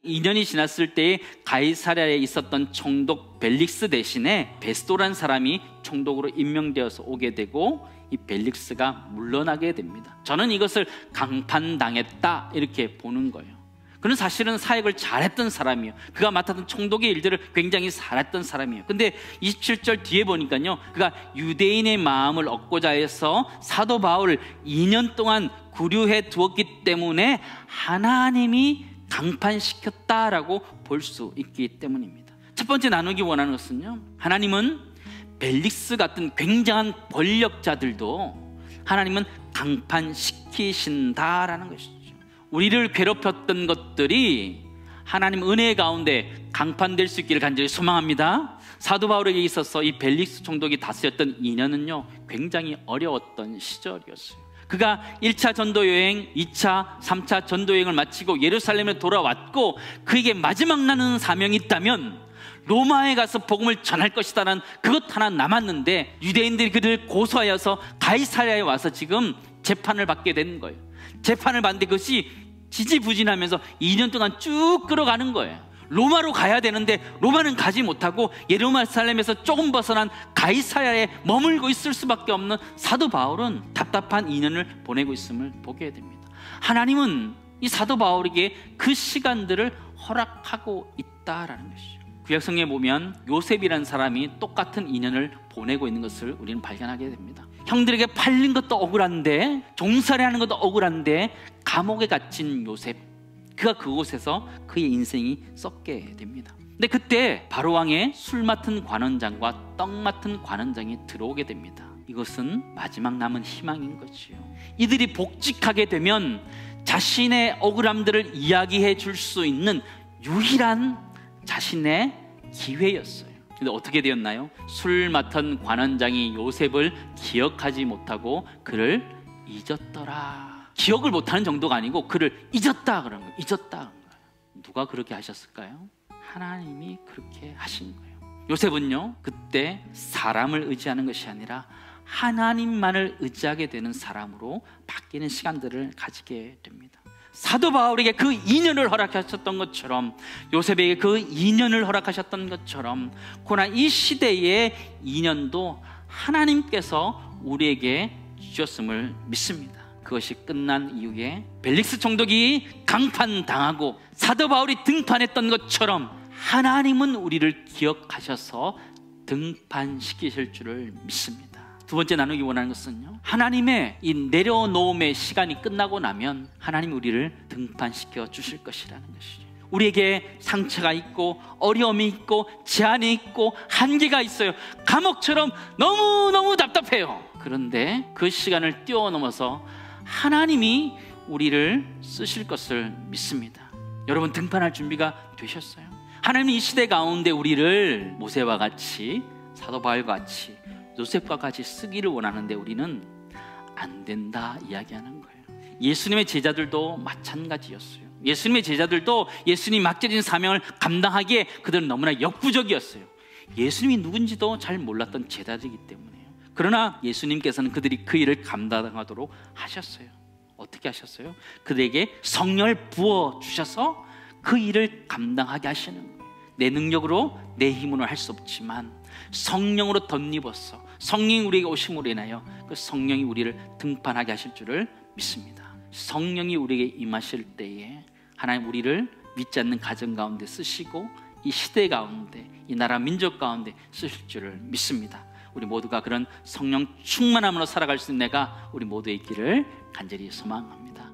2년이 지났을 때에 가이사랴에 있었던 총독 벨릭스 대신에 베스도라는 사람이 총독으로 임명되어서 오게 되고 이 벨릭스가 물러나게 됩니다. 저는 이것을 강판당했다 이렇게 보는 거예요. 그는 사실은 사역을 잘했던 사람이에요. 그가 맡았던 총독의 일들을 굉장히 잘했던 사람이에요. 근데 27절 뒤에 보니까요, 그가 유대인의 마음을 얻고자 해서 사도 바울을 2년 동안 구류해 두었기 때문에 하나님이 강판시켰다라고 볼 수 있기 때문입니다. 첫 번째 나누기 원하는 것은요, 하나님은 벨릭스 같은 굉장한 권력자들도 하나님은 강판시키신다라는 것이죠. 우리를 괴롭혔던 것들이 하나님 은혜 가운데 강판될 수 있기를 간절히 소망합니다. 사도 바울에게 있어서 이 벨릭스 총독이 다스렸던 2년은요 굉장히 어려웠던 시절이었어요. 그가 1차 전도여행, 2차, 3차 전도여행을 마치고 예루살렘에 돌아왔고 그에게 마지막 나는 사명이 있다면 로마에 가서 복음을 전할 것이다라는 그것 하나 남았는데, 유대인들이 그들을 고소하여서 가이사랴에 와서 지금 재판을 받게 된 거예요. 재판을 받는데 그것이 지지부진하면서 2년 동안 쭉 끌어가는 거예요. 로마로 가야 되는데 로마는 가지 못하고 예루살렘에서 조금 벗어난 가이사랴에 머물고 있을 수밖에 없는 사도 바울은 답답한 2년을 보내고 있음을 보게 됩니다. 하나님은 이 사도 바울에게 그 시간들을 허락하고 있다라는 것이죠. 구약성경에 보면 요셉이라는 사람이 똑같은 2년을 보내고 있는 것을 우리는 발견하게 됩니다. 형들에게 팔린 것도 억울한데, 종살이하는 것도 억울한데 감옥에 갇힌 요셉, 그가 그곳에서 그의 인생이 썩게 됩니다. 근데 그때 바로왕의 술 맡은 관원장과 떡 맡은 관원장이 들어오게 됩니다. 이것은 마지막 남은 희망인 거지요. 이들이 복직하게 되면 자신의 억울함들을 이야기해 줄 수 있는 유일한 자신의 기회였어요. 근데 어떻게 되었나요? 술 맡은 관원장이 요셉을 기억하지 못하고 그를 잊었더라. 기억을 못하는 정도가 아니고 그를 잊었다 그런 거예요. 잊었다 그런 거예요. 누가 그렇게 하셨을까요? 하나님이 그렇게 하신 거예요. 요셉은요 그때 사람을 의지하는 것이 아니라 하나님만을 의지하게 되는 사람으로 바뀌는 시간들을 가지게 됩니다. 사도 바울에게 그 2년을 허락하셨던 것처럼, 요셉에게 그 2년을 허락하셨던 것처럼, 고난 이 시대의 2년도 하나님께서 우리에게 주셨음을 믿습니다. 그것이 끝난 이후에 벨릭스 총독이 강판당하고 사도 바울이 등판했던 것처럼 하나님은 우리를 기억하셔서 등판시키실 줄을 믿습니다. 두 번째 나누기 원하는 것은요, 하나님의 이 내려놓음의 시간이 끝나고 나면 하나님이 우리를 등판시켜 주실 것이라는 것이죠. 우리에게 상처가 있고 어려움이 있고 제한이 있고 한계가 있어요. 감옥처럼 너무너무 답답해요. 그런데 그 시간을 뛰어넘어서 하나님이 우리를 쓰실 것을 믿습니다. 여러분, 등판할 준비가 되셨어요? 하나님이 이 시대 가운데 우리를 모세와 같이, 사도 바울과 같이, 요셉과 같이 쓰기를 원하는데 우리는 안 된다 이야기하는 거예요. 예수님의 제자들도 마찬가지였어요. 예수님의 제자들도 예수님이 맡겨진 사명을 감당하기에 그들은 너무나 역부족이었어요. 예수님이 누군지도 잘 몰랐던 제자들이기 때문에요. 그러나 예수님께서는 그들이 그 일을 감당하도록 하셨어요. 어떻게 하셨어요? 그들에게 성령을 부어주셔서 그 일을 감당하게 하시는 거예요. 내 능력으로, 내 힘으로 할 수 없지만 성령으로 덧입어서 성령이 우리에게 오심으로 인하여 그 성령이 우리를 등판하게 하실 줄을 믿습니다. 성령이 우리에게 임하실 때에 하나님 우리를 믿지 않는 가정 가운데 쓰시고 이 시대 가운데, 이 나라 민족 가운데 쓰실 줄을 믿습니다. 우리 모두가 그런 성령 충만함으로 살아갈 수 있는 내가 우리 모두의 있기를 간절히 소망합니다.